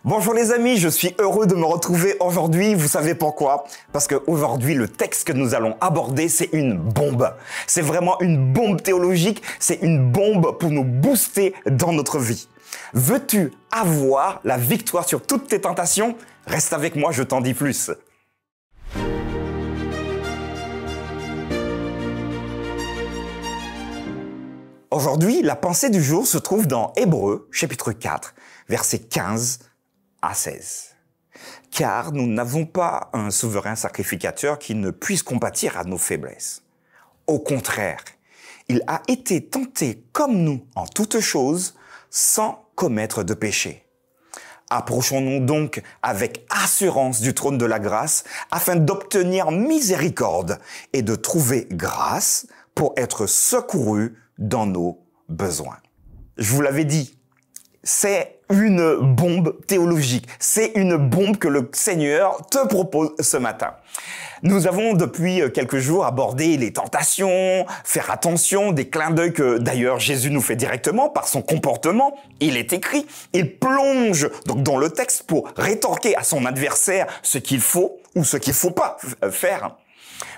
Bonjour les amis, je suis heureux de me retrouver aujourd'hui. Vous savez pourquoi? Parce qu'aujourd'hui, le texte que nous allons aborder, c'est une bombe. C'est vraiment une bombe théologique, c'est une bombe pour nous booster dans notre vie. Veux-tu avoir la victoire sur toutes tes tentations? Reste avec moi, je t'en dis plus. Aujourd'hui, la pensée du jour se trouve dans Hébreux, chapitre 4, versets 15 à 16. Car nous n'avons pas un souverain sacrificateur qui ne puisse compatir à nos faiblesses. Au contraire, il a été tenté comme nous en toutes choses, sans commettre de péché. Approchons-nous donc avec assurance du trône de la grâce, afin d'obtenir miséricorde et de trouver grâce pour être secourus dans nos besoins. Je vous l'avais dit, c'est une bombe théologique. C'est une bombe que le Seigneur te propose ce matin. Nous avons depuis quelques jours abordé les tentations, faire attention, des clins d'œil que d'ailleurs Jésus nous fait directement par son comportement. Il est écrit, il plonge donc dans le texte pour rétorquer à son adversaire ce qu'il faut ou ce qu'il ne faut pas faire.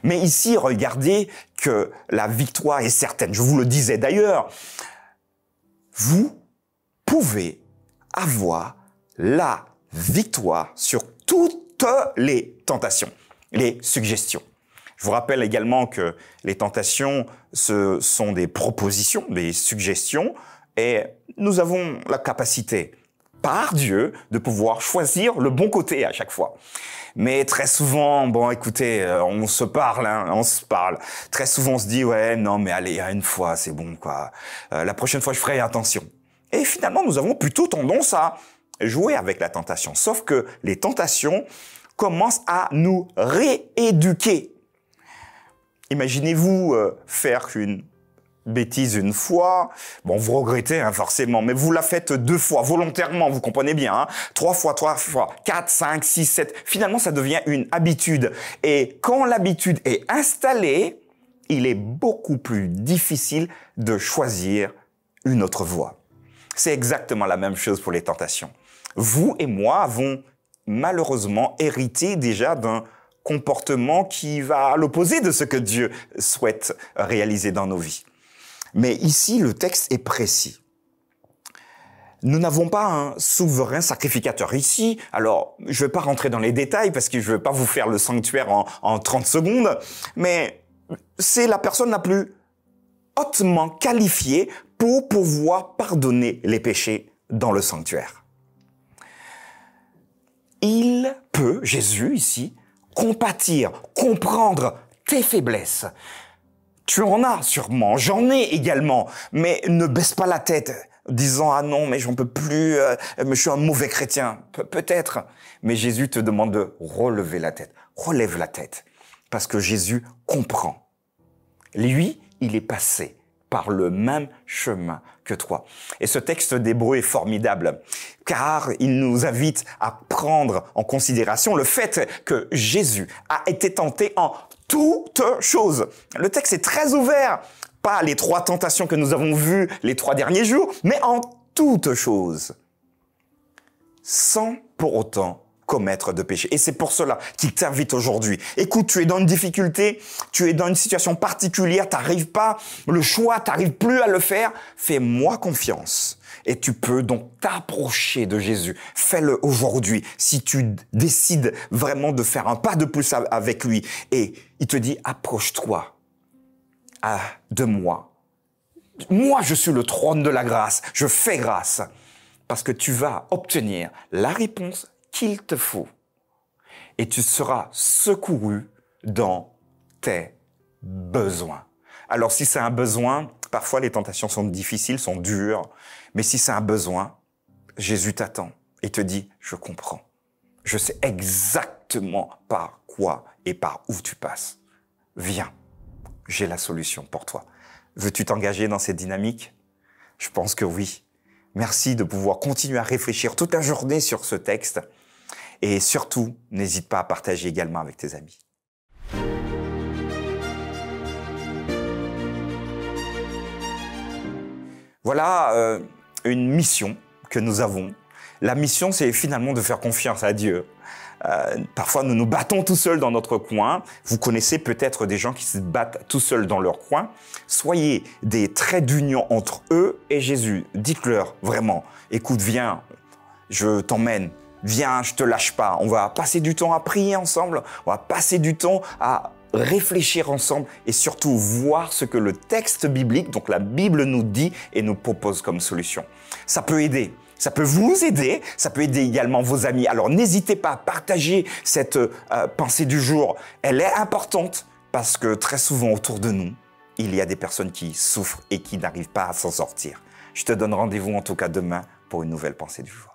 Mais ici, regardez que la victoire est certaine. Je vous le disais d'ailleurs, vous pouvez avoir la victoire sur toutes les tentations, les suggestions. Je vous rappelle également que les tentations, ce sont des propositions, des suggestions, et nous avons la capacité, par Dieu, de pouvoir choisir le bon côté à chaque fois. Mais très souvent, bon, écoutez, on se parle. Très souvent, on se dit, ouais, non, mais allez, une fois, c'est bon, quoi. La prochaine fois, je ferai attention. Et finalement, nous avons plutôt tendance à jouer avec la tentation. Sauf que les tentations commencent à nous rééduquer. Imaginez-vous faire une bêtise une fois, bon, vous regrettez forcément, mais vous la faites 2 fois, volontairement, vous comprenez bien, 3 fois, 4, 5, 6, 7, finalement ça devient une habitude. Et quand l'habitude est installée, il est beaucoup plus difficile de choisir une autre voie. C'est exactement la même chose pour les tentations. Vous et moi avons malheureusement hérité déjà d'un comportement qui va à l'opposé de ce que Dieu souhaite réaliser dans nos vies. Mais ici, le texte est précis. Nous n'avons pas un souverain sacrificateur ici. Alors, je ne vais pas rentrer dans les détails parce que je ne vais pas vous faire le sanctuaire en 30 secondes, mais c'est la personne la plus hautement qualifiée pour pouvoir pardonner les péchés dans le sanctuaire. Il peut, Jésus ici, compatir, comprendre tes faiblesses. Tu en as sûrement, j'en ai également, mais ne baisse pas la tête, disant « Ah non, mais j'en peux plus, je suis un mauvais chrétien. » Peut-être, mais Jésus te demande de relever la tête. Relève la tête, parce que Jésus comprend. Lui, il est passé par le même chemin que toi. Et ce texte d'Hébreux est formidable, car il nous invite à prendre en considération le fait que Jésus a été tenté en toutes choses. Le texte est très ouvert, pas les 3 tentations que nous avons vues les 3 derniers jours, mais en toutes choses, sans pour autant commettre de péché. Et c'est pour cela qu'il t'invite aujourd'hui. Écoute, tu es dans une difficulté, tu es dans une situation particulière, tu n'arrives pas, le choix, tu n'arrives plus à le faire, fais-moi confiance. Et tu peux donc t'approcher de Jésus. Fais-le aujourd'hui si tu décides vraiment de faire un pas de plus avec lui. Et il te dit, approche-toi de moi. Moi, je suis le trône de la grâce. Je fais grâce. Parce que tu vas obtenir la réponse qu'il te faut. Et tu seras secouru dans tes besoins. Alors, si c'est un besoin, parfois les tentations sont difficiles, sont dures. Mais si c'est un besoin, Jésus t'attend et te dit, je comprends. Je sais exactement par quoi et par où tu passes. Viens, j'ai la solution pour toi. Veux-tu t'engager dans cette dynamique? Je pense que oui. Merci de pouvoir continuer à réfléchir toute la journée sur ce texte. Et surtout, n'hésite pas à partager également avec tes amis. Voilà une mission que nous avons La mission, c'est finalement de faire confiance à Dieu. Parfois, nous nous battons tout seuls dans notre coin. Vous connaissez peut-être des gens qui se battent tout seuls dans leur coin. Soyez des traits d'union entre eux et Jésus. Dites-leur vraiment, écoute, viens, je t'emmène. Viens, je te lâche pas. On va passer du temps à prier ensemble. On va passer du temps à réfléchir ensemble et surtout voir ce que le texte biblique, donc la Bible, nous dit et nous propose comme solution. Ça peut aider. Ça peut vous aider, ça peut aider également vos amis. Alors n'hésitez pas à partager cette pensée du jour. Elle est importante parce que très souvent autour de nous, il y a des personnes qui souffrent et qui n'arrivent pas à s'en sortir. Je te donne rendez-vous en tout cas demain pour une nouvelle pensée du jour.